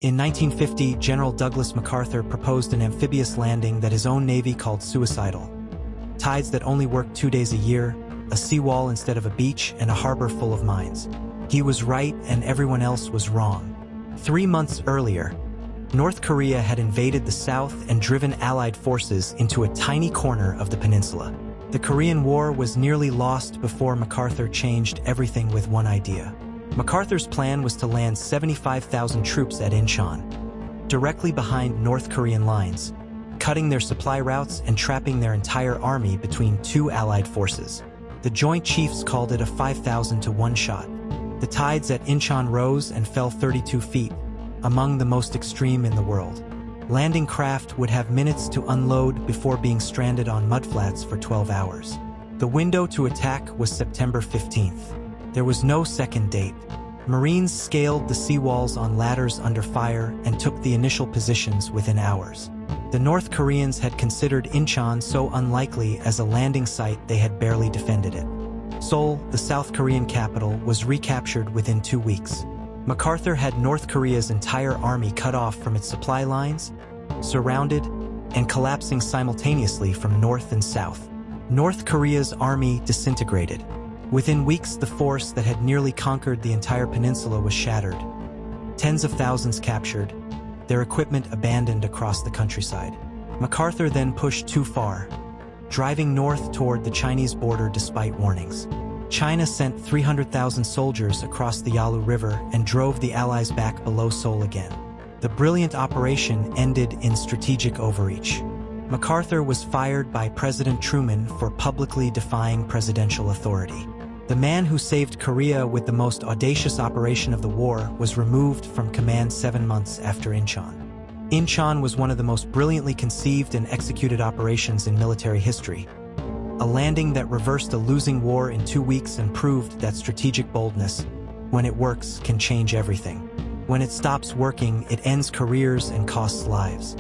In 1950, General Douglas MacArthur proposed an amphibious landing that his own Navy called suicidal. Tides that only worked 2 days a year, a seawall instead of a beach, and a harbor full of mines. He was right and everyone else was wrong. 3 months earlier, North Korea had invaded the south and driven Allied forces into a tiny corner of the peninsula. The Korean War was nearly lost before MacArthur changed everything with one idea. MacArthur's plan was to land 75,000 troops at Incheon, directly behind North Korean lines, cutting their supply routes and trapping their entire army between two Allied forces. The Joint Chiefs called it a 5,000 to 1 shot. The tides at Incheon rose and fell 32 feet, among the most extreme in the world. Landing craft would have minutes to unload before being stranded on mudflats for 12 hours. The window to attack was September 15th. There was no second date. Marines scaled the seawalls on ladders under fire and took the initial positions within hours. The North Koreans had considered Incheon so unlikely as a landing site they had barely defended it. Seoul, the South Korean capital, was recaptured within 2 weeks. MacArthur had North Korea's entire army cut off from its supply lines, surrounded, and collapsing simultaneously from north and south. North Korea's army disintegrated. Within weeks, the force that had nearly conquered the entire peninsula was shattered. Tens of thousands captured, their equipment abandoned across the countryside. MacArthur then pushed too far, driving north toward the Chinese border despite warnings. China sent 300,000 soldiers across the Yalu River and drove the Allies back below Seoul again. The brilliant operation ended in strategic overreach. MacArthur was fired by President Truman for publicly defying presidential authority. The man who saved Korea with the most audacious operation of the war was removed from command 7 months after Incheon. Incheon was one of the most brilliantly conceived and executed operations in military history. A landing that reversed a losing war in 2 weeks and proved that strategic boldness, when it works, can change everything. When it stops working, it ends careers and costs lives.